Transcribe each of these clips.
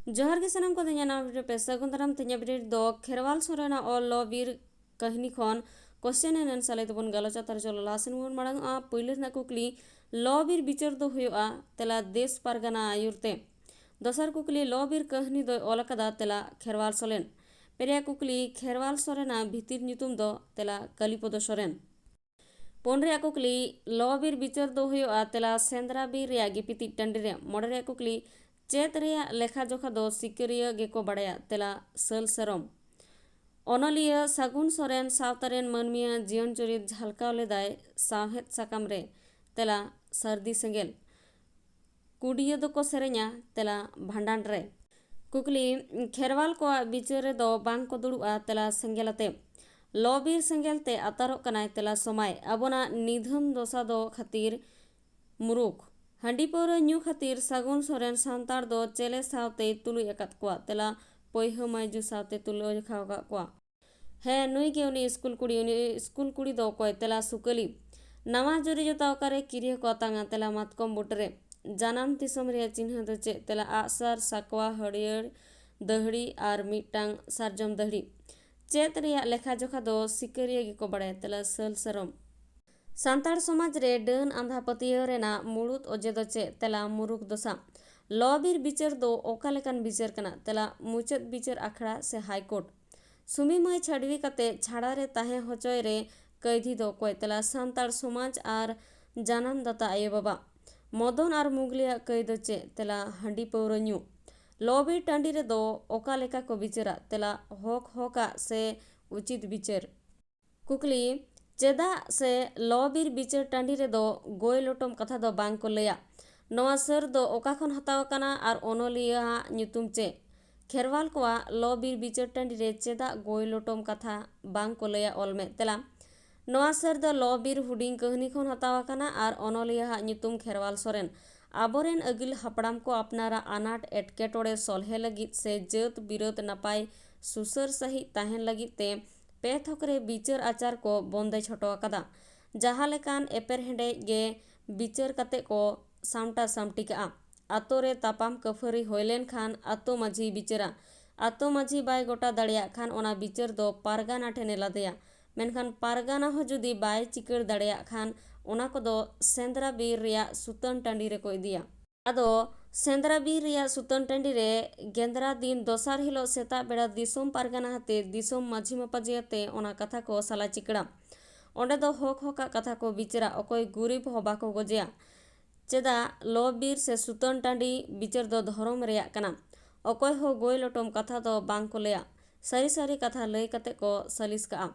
जोहार के सनम को तेना पे सगुन दाराम तेना बिरेट दो खेरवाल सोरेना और लो बीर कहनी खन क्वेश्चन एंड आंसर तबन गालोचा तार चलो लासन मन मांग आ पहिले ना कुकली लो बीर बिचार दो हुआ तेला देश पारगाना आयुरते दोसर कुकली लो बीर कहनी दो ओलकदा तेला खेरवाल सोलेन पेरिया कुकली खेरवाल सोरेना भीतिर ᱧᱩᱛᱩᱢ दो तेला कलिपद सोरेन पोनरिया कुकली लो बीर बिचार दो हुआ तेला सेंद्रा बीर रिया गिपिति टंडी रे मोडरिया कुकली चेत रिया लेखा जोखा दो सिकरिया गेको बड़ाया तेला सल सरम ओनलिया सागुन सोरेन सावतारेन मनमिया जीवन चरित झलकाव लेदाय साहेत साकाम रे तेला सर्दी सेंगेल कुडिया दो को सेरे냐 तेला भांडान रे कुकली खेरवाल को बिचारे दो बांग को दुड़ुआ तेला सेंगेलते लोबीर सेंगेलते अतारो कनाय तेला समय अबोना निधन दोसा दो खातिर मुरुख हांडी पौरा ᱧᱩ खातिर सागुन सोरेन सांतार दो चेले सावते तुलु एकात कोआ तेला पोइह मायजू सावते तुलु खाव का कोआ हे नुई के उनी स्कूल कुड़ी दो कोय तेला सुकली नवा जोरी जोता ओकारे किरिय को तांगा तेला मातकम बुटरे जानाम तिसम रे चिन्ह दो चे तेला आसार साकवा हड़ियर दहड़ी आर मिटांग सारजम दहड़ी चेत रिया लेखा जोखा दो सिकरिया गिको बड़े तेला सल सरम सांताड़ समाज रे डन आंधा पतिया रेना मुड़ुत ओजे दो चे तेला मुरुक दोसा लॉबीर बिचार दो ओका लेकान बिचार कना तेला मुचत बिचार आखड़ा से हाईकोर्ट सुमी मई छाड़वी कते छाड़ा रे ताहे होचोय रे कैदी दो कोय तेला सांताड़ समाज आर जानाम दाता आये बाबा मदन आर मुगलिया कैदो चे तेला हांडी पौरा ᱧᱩ लॉबीर टांडी रे दो ओका लेका को बिचारा तेला होक होका से उचित बिचार कुकली चेदा से लॉबीर बिचार टांडी रे दो गोय लोटम कथा दो बांग को लया नवा सर दो ओका खन हताव कना आर ओनोलिया ᱧᱩᱛᱩᱢ चे खेरवाल कोआ लॉबीर बिचार टांडी रे चेदा गोय लोटम कथा बांग को लया ओलमे तेला नवा सर दो लॉबीर हुडिंग कहनी खन हताव कना आर ओनोलिया ᱧᱩᱛᱩᱢ खेरवाल सोरेन आबोरेन अगिल हपड़ाम को अपनारा अनाट एटकेटोड़े सोल्हे लगित से जत बिरोत नपाय सुसर सही ताहेन लगित ते पे थोकरे बिचार आचार को बंदे छोटो अकदा जहाँ लेकान एपर हेंडे गे बिचार कते को सामटा सामटी का आतो रे तापाम कफरी होइलेन खान आतो माझी बिचारा आतो माझी बाय गोटा दाड़िया खान ओना बिचार दो पारगाना ठेने लादेया मेनखान पारगाना हो जुदी बाय चिकर दाड़िया खान ओना को दो सेंद्रा बीर रिया सुतन टांडी रे को इदिया आदो सेंद्रा बीर रिया सुतन टांडी रे गेंद्रा दिन दोसार हिलो सेता बेड़ा दिसोम पारगाना हते दिसोम माझी मपाजियाते ओना कथा को साला चिकड़ा ओंडे दो होक होका कथा को बिचारा अकोय गुरीब हो बाको गोजिया चेदा लो बीर से सुतन टांडी बिचार दो धर्म रेया कना अकोय हो गोय लोटम कथा दो बांग को लेया सारी सारी कथा लय कते को सलिस का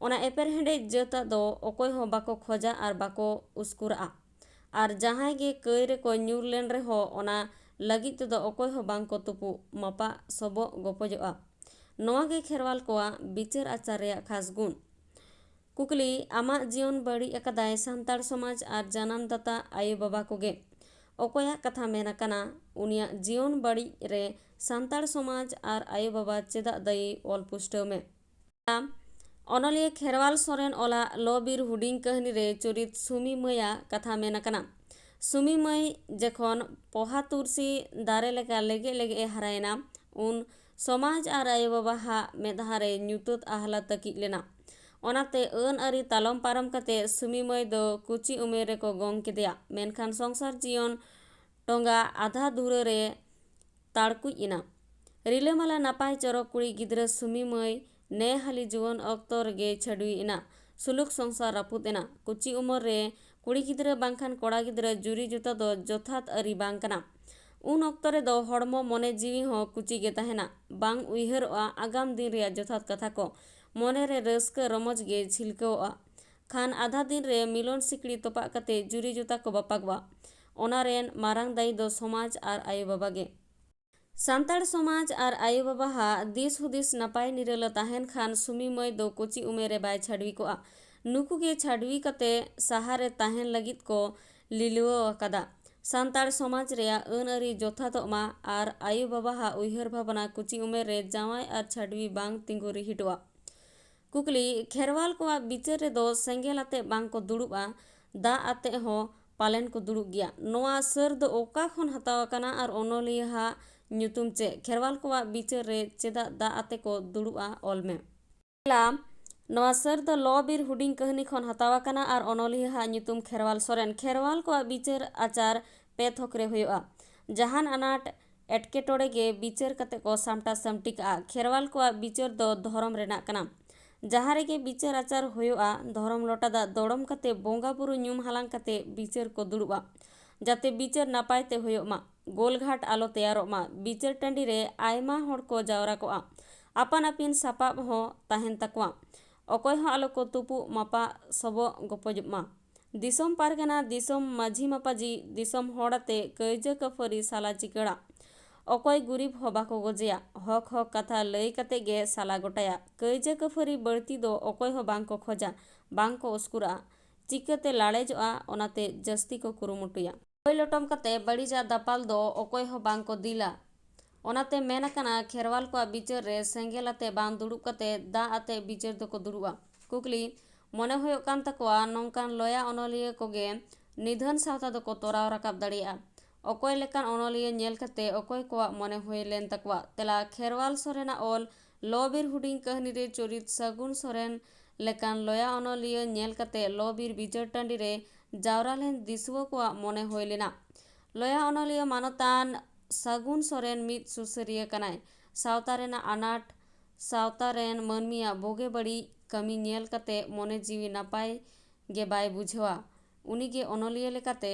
ओना एपर हेंडे जता दो अकोय हो बाको खोजा आर बाको उसकुरा आर जहां गे कई रे को ᱧᱩᱨ लेन रे हो ओना लगित दो अकोय हो बांग को तुपु मपा सबो गोपजोआ नोआ गे खेरवाल कोआ बिचार आचार रे खास गुण कुकली आमा जीवन बड़ी अकदाय सांताड़ समाज आर जानाम दाता आयो बाबा कोगे अकोया कथा मेना कना उनिया जीवन बड़ी रे सांताड़ समाज आर आयो बाबा चेदा दई ओल पुष्टव में ओनलिया खेरवाल सोरेन ओला लॉबीर हुडिंग कहनी रे चरित सुमी मया कथा मेना कना सुमी मई जखन पोहा तुरसी दारे लेका लेगे लेगे हरायना उन समाज आर आयो बाबा हा मेधारे ᱧᱩᱛᱟᱹᱛ आहला तकी लेना ओनाते अन आरी तालम पारम कते सुमी मई दो कुची उमेर रे को गंग केदिया मेनखान संसार जीवन टोंगा आधा धुरे रे ताड़कुई इना रिलेमाला नापाय चरक कुड़ी गिद्रा सुमी मई ने हाली जुवन अक्तर गे छडवी इना सुलुक संसार रापुत इना कुची उमर रे कुड़ी गिद्रा बांखान कोड़ा गिद्रा जुरी जुता दो जोथात अरी बांग कना उन अक्तरे दो हड़मो मने जीवी हो कुची गे तहेना बांग उइहरआ आगाम दिन रे जोथात कथा को मने रे रस्का रमज गे झिलकवा खान आधा दिन रे मिलन सिकड़ी तोपा कते जुरी जुता को बापागवा ओना रेन मारांग दाई दो समाज आर आयो बाबा गे सांताड़ समाज आर आयो बाबा हा दिस हुदिस नपाय निरल ताहेन खान सुमी मई दो कुची उमेरे बाय छाड़वी को नुकु गे छाड़वी कते सहारे ताहेन लगित को लिलुआ कदा सांताड़ समाज रेया अन अरी जोथा तो मा आर आयो बाबा हा उइहर भावना कुची उमेर रे जावाय आर छाड़वी बांग तिंगु रिहिटवा कुकली खेरवाल को बिचार रे दो सेंगेल आते बांग को दुड़ुबा दा आते हो पालेन को दुड़ुब गया नोआ सर दो ओका खन हताव कना आर ओनोलिया हा ᱧᱩᱛᱩᱢ ᱪᱮᱫ? ᱠᱷᱮᱨᱣᱟᱞ ᱠᱚᱣᱟᱜ ᱵᱤᱪᱟᱹᱨ ᱨᱮ ᱪᱮᱫᱟᱜ ᱫᱟᱜ ᱟᱛᱮ ᱠᱚ ᱫᱩᱲᱩᱵᱼᱟ? ᱚᱞ ᱢᱮ। नवा सर द लॉबीर हुडिंग कहनी खन हतावाकना और अनोलिया ᱧᱩᱛᱩᱢ खेरवाल सोरेन। खेरवाल को बिचार आचार पे थोकरे हुआ जहान अनाट एटकेटोड़े गे बिचार कते को सामटा सामटिका। खेरवाल को बिचार दो धर्म रेना कना जहाँ रेगे बिचार आचार हुआ धर्म लोटा दा दौड़म कते बोंगा बुरु ᱧᱩᱢ हालांग कते बिचार को दुड़ुबा जाते बिचार नापायते हुआ गोलघाट आलो तैयारोमा। बिचार टांडी रे आयमा होड़ को जावरा कोआ आपन आपिन सापाब हो ताहेन तकवा अकय हो आलो को तुपु मापा सबो गपजमा। दिसोम पारगना दिसोम माझी मापाजी दिसोम होड़ाते कइजा कफरी साला चिकड़ा अकय गुरीब हो बाको गजेया हक हक कथा लई कते गे साला गोटाया। कइजा कफरी बड़ती दो अकय हो बांको खोजा बांको उसकुरा चिकाते लाड़ेजोआ ओनाते जस्ती को कुरुमुटुया। कोई लोटम कते बड़ीजा दापाल दो अकय हो बांको दिला ओनाते मेनकना खेरवाल को बिचार रे सेंगेल आते बांग दुड़ुब कते दा आते बिचार दो दुड़ुबा। कुकली मने होयो कान तकवा नोंकान लया अनोलिया कोगे निधन सावता दो तोराव राकाब दाड़िया अकय लेकान अनोलिया नेल कते अकय कोआ मने होय लेन तकवा। तेला खेरवाल सोरेना ओल लॉबीर हुडिंग कहनी रे चोरित सगुन सोरेन लेकान लया अनोलिया नेल कते लॉबीर बिचार टांडी रे जावरा लेन दिसुआ कोआ मने होय लेना। लया अनोलिया मानतान सगुन सोरेन मित सुसरिया कनाय सावता रेना अनाट सावता रेन मानमिया बोगे बड़ी कमी नेल कते मने जीवी नापाय गे बाय बुझवा उनी गे अनोलिया लेकाते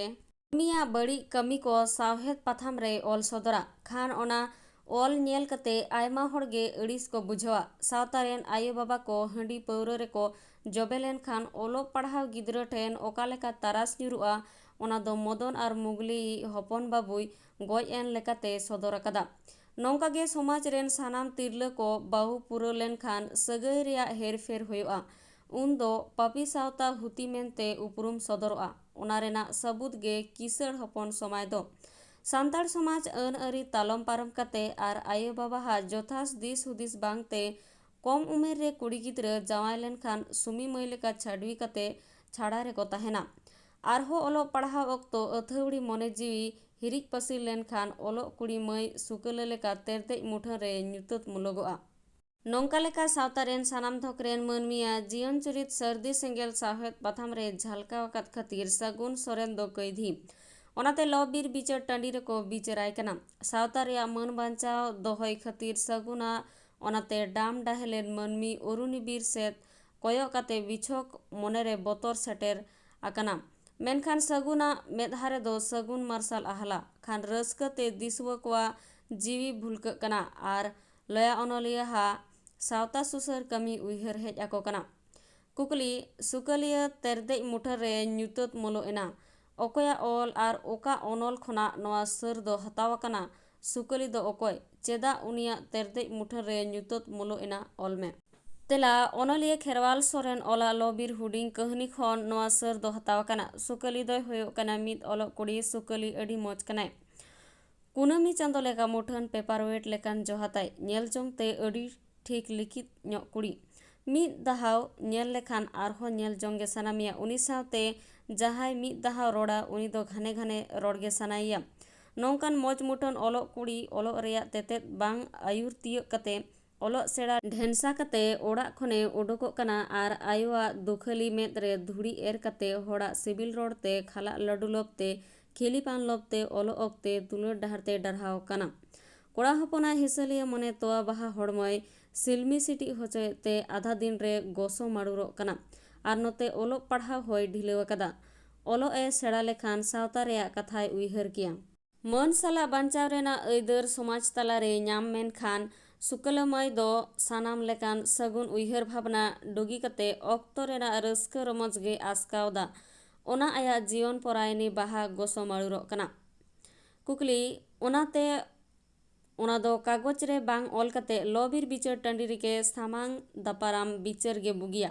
मिया बड़ी कमी को सावहेद पाथाम रे ओल सदरा खान ओना ओल नेल कते आयमा होड़ गे अड़िस को बुझवा। सावता रेन आयो बाबा को हंडी पौरा रे को जबे लेन खान ओलो पढ़ाव गिद्रा ठेन ओका लेका तारास न्युरुआ ओना दो मदन और मुगली हपन बाबुई गoj एन लेकाते सदर अकादा। नौका गे समाज रेन सानाम तिरला को बाहु पुरो लेन खान सगै रेया हेरफेर हुआ उन दो पापी सावता हुती मेनते उपरुम सदरआ ओना रेना सबूत गे किसड़ हपन समाय दो सान्ताड़ समाज अन अरी तालम पारम कते आर आयो बाबा हा जोथास दिस हुदिस बांगते कम उमेर रे कुड़ी गिद्रा जावाय लेन खान सुमी मई लेका छाडवी कते छाड़ा रे को ताहेना आरहो ओलो पढ़ाव अक्तो अथौड़ी मने जीवी हिरिक पसी लेन खान ओलो कुड़ी मई सुकला लेका तेरते मुठन रे ᱧᱩᱛᱟᱹᱛ मुलगोआ। नौका लेका सावता रेन सानाम धोक रेन मानमिया जीवन चरित सर्दी सेंगेल साहेद पाथाम रे झलकाव कात खातिर सगुन सोरेन दो कैधी ओनाते लॉबीर बिचार टांडी रे को बिचाराय कना। सावता रेया मन बांचाव दोहय खातिर सगुना ओनाते डाम डाहेलेन मानमी अरुणी बीर सेत कयो काते बिछोक मने रे बतर सेटेर आकना मेनखान सगुना मेदहारे दो सगुन मार्शल आहला खान रस्कते दिसुआ कोआ जीवी भुलक कना आर लया अनोलिया हा सावता सुसर कमी उइहर हेज आको कना। कुकली सुकलिया तेरदे मुठर रे ᱧᱩᱛᱟᱹᱛ मुलो एना अकया ओल आर ओका अनोल खना नवा सर दो हतावा कना सुकली दो अकय चेदा उनिया तेरदे मुठर रे ᱧᱩᱛᱟᱹᱛ मुलो एना ओल में। तेला अनोलिया खेरवाल सोरेन ओला लॉबीर हुडिंग कहनी खन नवा सर दो हतावा कना सुकली दो होयो कना मित ओलो कुड़ी सुकली अडी मोज कनाय कुनामी चांदो लेका मुठन पेपर वेट लेकान जोहाताय नेल जोंगते अडी ठीक लिखित ᱧᱚᱜ कुड़ी मित दहाव नेल लेखान आरहो नेल जोंगे सनामिया उनी सावते जहाय मित दहाव रोड़ा उनी दो घाने घाने रोड़गे सनाइया। नौकान मोज मुठन ओलो कुड़ी ओलो रेया तेतेत बांग आयुर तियक कते ओलो सेड़ा ढेंसा कते ओड़ा खने उडुको कना आर आयुआ दुखली मेद रे धुड़ी एर कते होड़ा सिबिल रोड़ते खाला लडु लोबते खिली पान लोबते ओलो ओक्ते दुलर डहारते डरहाव कना। कोड़ा हपना हिसलिया मने तोआ बाहा होड़मय सिलमी सिटी होचते आधा दिन रे गोसो माड़ुरो कना आर नोते ओलो पढ़ाव होय ढिलेव कदा ओलो ए सेड़ा लेखान सावता रेया कथाय उइहर किया। मन साला बांचाव रेना अइदर समाज तला रे ᱧᱟᱢ मेन खान सुकलमय दो सानाम लेकान सगुन उइहर भावना डुगी कते ऑक्तो रेना रस्क रमज गे आसकावदा ओना आया जीवन परायनी बाहा गोसो माड़ुरो कना। कुकली ओनाते ओना दो कागज रे बांग ओल कते लॉबीर बिचार टांडी रिके सामांग दापाराम बिचार गे बुगिया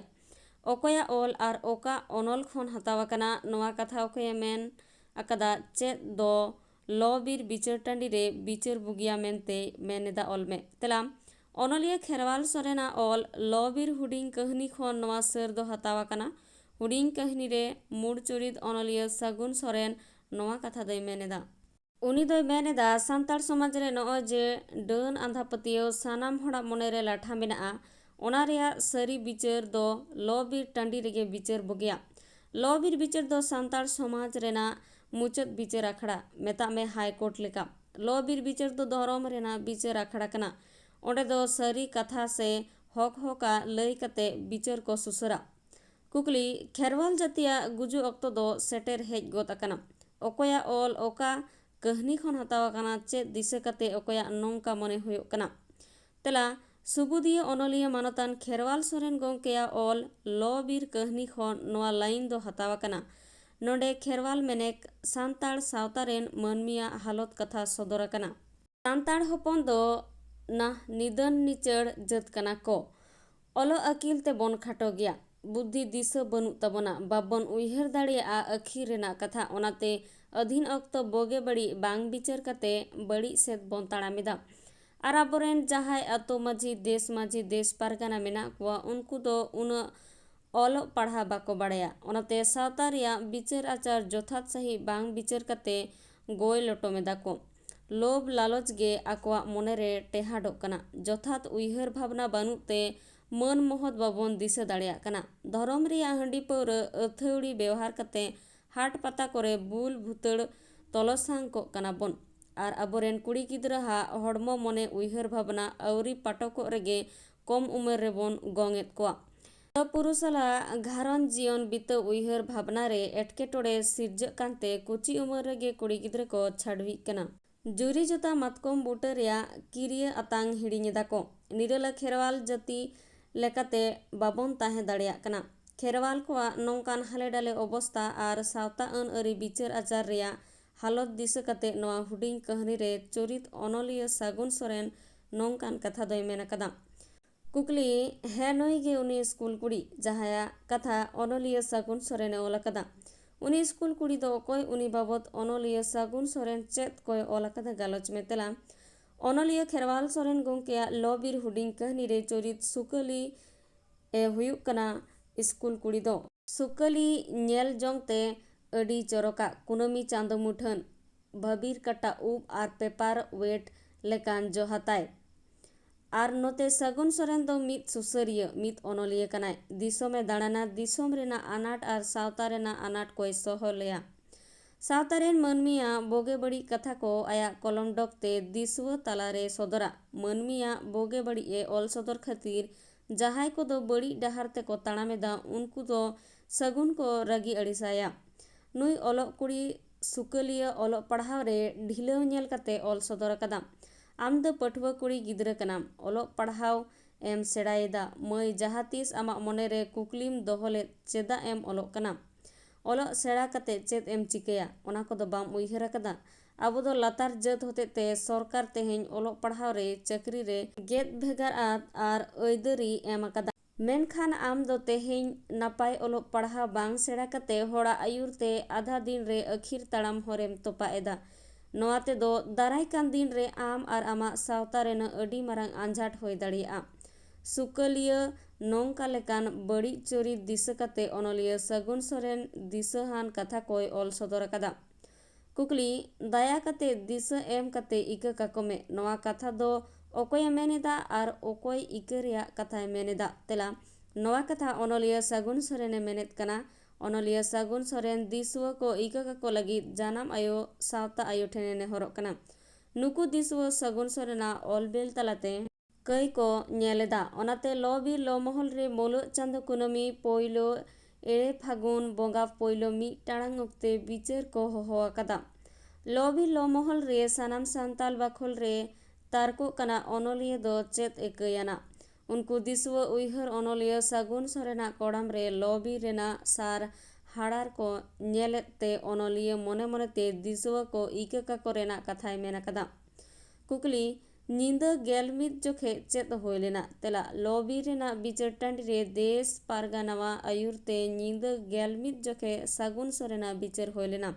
अकया ओल आर ओका ओनोल खन हतावा कना नोआ कथा अकया मेन अकदा चेद दो लॉबीर बिचार टांडी रे बिचार बुगिया मेनते मेनेदा ओल में। तेलाम अनोलिया खेरवाल सोरेना ओल लॉबीर हुडिंग कहनी खन नोआ सर दो हतावा कना हुडिंग कहनी रे मुड़ चुरित अनोलिया सगुन सोरेन नोआ कथा दई मेनेदा। उनी दोय मेनेदा सान्ताड़ समाज रे नॉय जे डन आंधा पतियो सानाम होड़ा मोनेरे लाठा मेना ओना रेया सरी बिचार दो लॉबीर टांडी रेगे बिचार बोगिया। लॉबीर बिचार दो सान्ताड़ समाज रेना मुचाद बिचार आखड़ा मेता में हाईकोर्ट लेका। लॉबीर बिचार दो धरम रेना बिचार आखड़ा कना। ओंडे दो सरी कथा से हक हका लई कते बिचार को सुसरा। कुकली खेरवाल जातिया गुजु अक्तो दो सेटेर हेज गोत अकना। ओकोया ऑल ओका कहनी खन हतावा कना चेत दिसे कते ओकोया नोंका मने हुयो कना। तेला सुबुदिया ओनलिया मानतान खेरवाल सोरेन गोंकेया ऑल लॉबीर कहनी खन नोआ लाइन दो हतावा कना। नोंडे खेरवाल मेनेक सान्ताड़ सावतारेन मनमिया हालत कथा सदर कना। सान्ताड़ हपन दो ना निदन निचड़ जत कना को ओलो अकील ते बोन खाटो गया बुद्धि दिशा बनु तबना बाबन उइहर दाड़िया अखिर रेना कथा ओनाते अधीन अक्तो बोगे बड़ी बांग बिचार कते बड़ी सेद बोन ताड़ामेदा। आर आबोरेन जहाय अतो माझी देश पारगाना मेना कुआ उनको दो उन ऑलो पढ़ा बाको बाड़ाया ओनाते सावता रेया बिचार आचार जोथात सही बांग बिचार कते गोय लोटो मेदा को। लोभ लालच गे आकोआ मोनेरे टेहाडो कना जोथात उइहर भावना बानुते मन मोहत बाबन दिशा दाड़िया कना। धरम रेया हंडी पौर अथौड़ी व्यवहार कते हाट पता करे बुल भूतड़ तलसांग को कना बन। आर आबोरेन कुड़ी गिद्रा हा हड़मो मने उइहर भावना अवरी पाटको रेगे कम उमर रे बोन गोंगेत कोआ। पुरुषला घारन जीवन बीत उइहर भावना रे एटकेटोड़े सिरज कांते कुची उमर रेगे कुड़ी गिद्रा को छाड़वी कना। जुरी जोता मातकोम बूटा रेया किरिया अतांग हिड़ीनेदा को निरला खेरवाल जाति लेकाते बाबन ताहे दाड़िया कना। खेरवाल कोआ नोंकान हाले डाले अवस्था आर सावता अन अरी बिचार आचार रेया हालत दिशा कते नोआ हुडिंग कहनी रे चोरित ओनलिया सागुन सोरेन नोंकान कथा दोय मेना कदा। कुकली है नोई गे उनी स्कूल कुड़ी जहाया कथा ओनलिया सागुन सोरेने ओला कदा। उनी स्कूल कुड़ी दो कोई उनी बाबत ओनलिया सागुन सोरेन चेत कोई ओला कदा गालोच में तेला ओनलिया खेरवाल सोरेन गोंकेया लॉबीर हुडिंग कहनी रे चोरित सुकली ए हुयुक कना। स्कूल कुड़ी दो सुकली नेल जोंगते अडी चोरका कुनमी चांदो मुठन भबीर कटा उब आर पेपर वेट लेकान जो हताय। आर नोते सगुन सोरेन दो मित सुसरिया मित ओनलिया कनाय दिसोमे दाड़ाना दिसोम रेना आनाट आर सावता रेना आनाट कोई सोहलया। सावतारेन मनमिया बोगे बड़ी कथा को आया कलम डकते दिसुआ तालारे सदरा मनमिया बोगे बड़ी ए ऑल सदर खातिर जहाय को दो बड़ी डहार ते को ताड़ामेदा उनको दो सगुन को रगी अड़िसाया। नुई ओलोग कुड़ी सुकलिया ओलोग पढ़ाव रे ढिलाव नेल कते ऑल सदर कदा। आम दो पठुआ कुड़ी गिद्रा कनाम ओलोग पढ़ाव एम सेड़ायेदा मई जहातीस आमा मोने रे कुकलीम दोहले चेदा एम ओलोग कना। ओलोग सेड़ा कते चेद एम चिकेया ओना को दो बाम उइहरा कदा। आबो दो लातार जात होते ते सरकार तेहें ओलोग पढ़ाव रे चक्री रे गेद भेगार आर अयदरी एम कदा। मेनखान आम दो तेहें नापाय ओलोग पढ़ाव बांग सेड़ा कते होड़ा आयुर ते आधा दिन रे अखिर ताड़ाम होरेम तोपा एदा। नोआते दो दाराय कान दिन रे आम आर आमा सावता रेना अडी मारांग आंझाट होय दाड़िया। सुकलिया नोंका लेकान बड़ी चोरी दिशा कते ओनलिया सगुन सोरेन दिशाहान कथा कोई ऑल सदर कदा। कुकली दाया कते दिशा एम कते इका काकोमे नोआ कथा दो ओकोय मेनेदा आर ओकोय इका रेया कथाय मेनेदा तेला नोआ कथा ओनलिया सगुन सोरेने मेनेद कना। ओनलिया सगुन सोरेन दिसुआ को इका काको लगी जानाम आयो सावता आयो ठेने नेहरोग कना। नुकु दिसुआ सगुन सोरेना ऑलबेल तलाते कई को नेलेदा ओनाते लॉबीर लॉमहल रे मोलो चांदो कुनमी पोइलो एड़े फागुन बोंगा पोइलो मी टाड़ांग ओक्ते बिचार को होहो कदा। लॉबीर लॉमहल रे सानाम सांताल बाखोल रे तारको कना ओनलिया दो चेत एकयाना। उनको दिसुआ उइहर ओनलिया सागुन सोरेना कोड़ाम रे लॉबीर रेना सार हाड़ार को नेलेते ओनलिया मोने मोने ते दिसुआ को इका काको रेना कथाय मेना कदा। कुकली नींदा गेल मित जोखे चेत होय लेना तेला लॉबीर रेना बिचार टांडी रे देश पारगानावा आयुर ते नींदा गेल मित जोखे सागुन सोरेना बिचार होय लेना।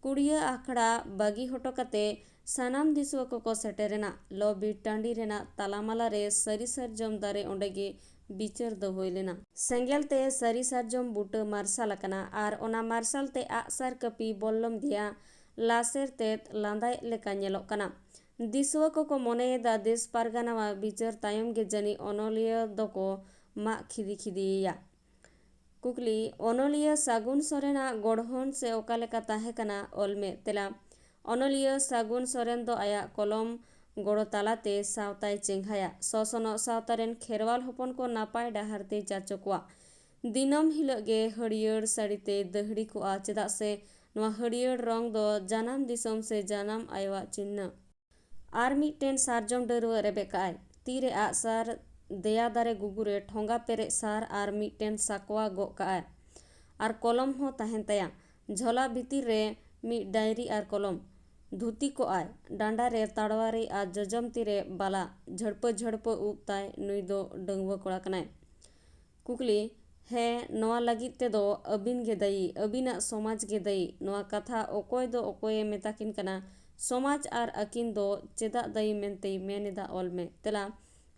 कुड़िया आखड़ा बागी होटो कते सानाम दिसुआ को सेटेरेना लॉबीर टांडी रेना तालामाला रे सरी सरजम दारे ओंडेगे बिचार दो होय लेना। सेंगेल ते सरी सरजम बूटा मार्शल कना आर ओना मार्शल ते आसार कपी बोल्लम दिया लासेर तेत लांदाय लेका ñelok kana। दिसुआ को मोनेदा देश पारगाना बिचार तायम गे जानी अनलिया दको मा खिदी खिदिया। कुकली अनलिया सागुन सोरेना गढ़हन से ओकालेका ताहे कना ओलमे तेला अनलिया सागुन सोरेन दो आया कलम गड़ो तालाते सावताय चेंघाया ससनो सावतारेन खेरवाल हपन को नापाय डाहारते चाचोकवा दिनम हिलगे हरियर साड़ीते दहड़ी को चेदा से नवा हरियर रंग दो जानाम दिसम से जानाम आयवा चिन्ह आर मिटेन सारजम डरुआ रेबेकाय तीरे आसार देया दारे गुगुरे ठोंगा पेरे सार आर मिटेन साकवा गोकाय आर कलम हो ताहेन तया झोला भीतिर रे मी डायरी आर कलम धुती को आय डांडा रे ताड़वारी आ जजम तीरे बाला झड़प झड़प उब ताय नुई दो डंगवा कोड़ा कनाय। कुकली हे नवा लगित ते दो अबिन गे दई अबिना समाज गे दई नवा कथा ओकोय दो ओकोय मेताकिन कना समाज आर अकिन दो चेदा दई मेनते मेनेदा ओलमे तेला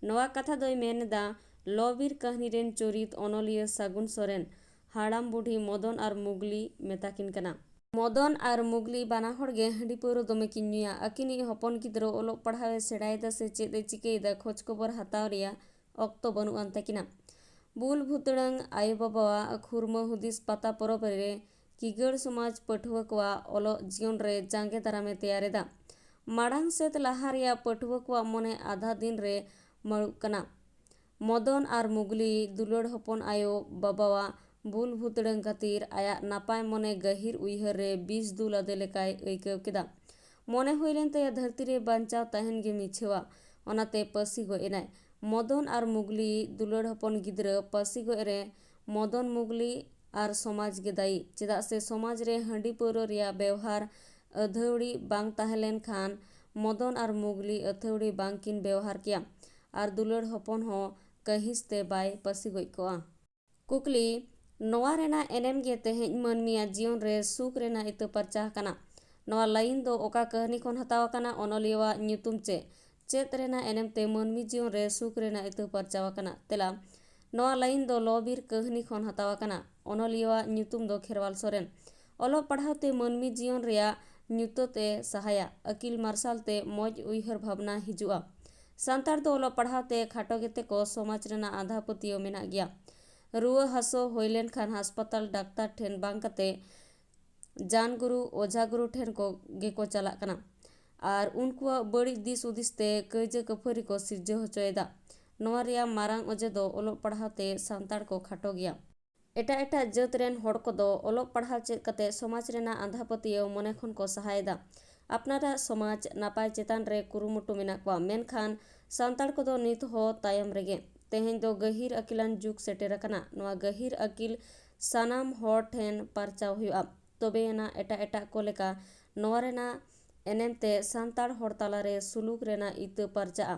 नवा कथा दई मेनेदा लॉबीर कहानी रेन चोरित अनलिया सागुन सोरेन हाड़ाम बुढ़ी मदन आर मुगली मेताकिन कना। मदन आर मुगली बाना हड़गे हांडी पौरो दमे किन नुया अकिनी हपन गिद्रो ओलोग पढ़ावे सेड़ायदा से चेदे चिकेदा खोज खबर हताव रिया अक्तो बनु अंतकिना। बुल भुतड़ंग आयो बाबा खुरमा हुदिस पता परब रे किगड़ समाज पठुआ कोआ ओलो जीवन रे जांगे दारामे तैयारेदा माड़ांग सेत लहारिया पठुआ कोआ मने आधा दिन रे मड़ुक कना। मदन आर मुगली दुलड़ हपन आयो बाबावा बुल भुतड़ंग खातिर आया नापाय मने गहिर उइहर रे 20 दुल अदे लेकाय अइकव केदा मने होइलेन तया धरती रे बांचाव ताहेन गे मिछेवा ओनाते पसी गो एनाय। मदन आर मुगली दुलड़ हपन गिद्रा पसी गो रे मदन मुगली आर समाज गे दाई चेदा से समाज रे हांडी पौरो रिया व्यवहार अधौड़ी बांग ताहेलेन खान मदन आर मुगली अथौड़ी बांग किन व्यवहार किया आर दुलड़ हपन हो कहिस ते बाय पसी गई कोआ। कुकली नवा रेना एनेम गे तेहेñ मानमिया जीवन रे सुख रेना इतो परचाह कना। नवा लाइन दो ओका कहानी खन हतावा कना अनलियावा ᱧᱩᱛᱩᱢ चेत रेना एनेम ते मानमी जीवन रे सुख रेना इतो परचावा कना तेला नवा लाइन दो लॉबीर कहानी खन हतावा कना अनलियावा ᱧᱩᱛᱩᱢ दो खेरवाल सोरेन ओलो पढ़ावते मानमी जीवन रेया ᱧᱩᱛᱚते सहाया अकिल मार्शल ते मौज उइहर भावना हिजुआ। सांतार दो ओलो पढ़ावते खाटो गेते को समाज रेना आधा पतियो मेना गया रुआ हासो होइलेन खान हास्पताल डाक्तार ठेन बांग कते जान गुरु ओझा गुरु ठेन को गेको चला कना आर उनकुआ बड़ी दिस उदिसते कइजे कफरी को सिरजो होचोयदा नवा रिया मारांग ओजे दो ओलो पढ़ावते सांतार को खाटो गया। एटा एटा जात रेन होड़ को दो ओलो पढ़ाव चेद कते समाज रेना आधा पतियो मने खन को सहायदा अपनारा समाज नापाय चेतान रे कुरुमुटु मेना कोआ मेनखान सांतार को दो नित हो तायम रेगे तेहेñ दो गहिर अकिलान जुग सेटेर कना नवा गहिर अकिल सानाम होड़ ठेन परचाव हुआ तोबेना एटा एटा को लेका नवा रेना एनेम ते सांतार होड़ ताला रे सुलूक रेना इतो परचाआ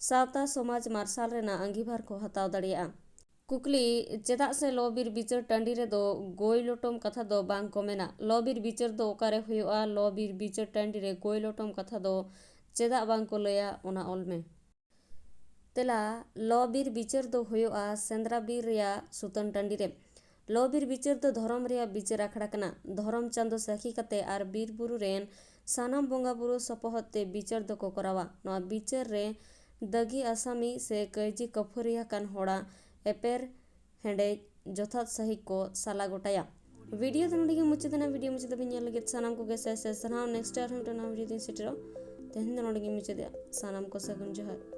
सावता समाज मार्शल रेना अंगीभार को हताव दाड़िया। कुकली चेदा से लॉबीर बिचार टांडी रे दो गोय लोटम कथा दो बांग को मेना लॉबीर बिचार दो ओकारे हुआ लॉबीर बिचार टांडी रे गोय लोटम कथा दो चेदा बांग को लया ओना ओलमे तेला लॉबीर बिचार दो हुआ सेंद्रा बीर रिया सुतन टांडी रे लॉबीर बिचार दो धर्म रिया बिचार आखड़ा कना धर्म चांदो साखी कते आर बीर बुरु रेन सानाम बोंगा बुरु सपोहते बिचार दो को करावा नवा बिचार रे दगी आसामी से कइजी कफरिया कान होड़ा एपेर हेंडे जोथात सही को साला गोटाया वीडियो तो नोडी मुचादेना वीडियो मुचादे बिन लगे सानाम को गेसे से सनाव नेक्स्ट टाइम हम वीडियो दिन सेटरो तेहन नोडी मुचादे सानाम को सगुन जोहार।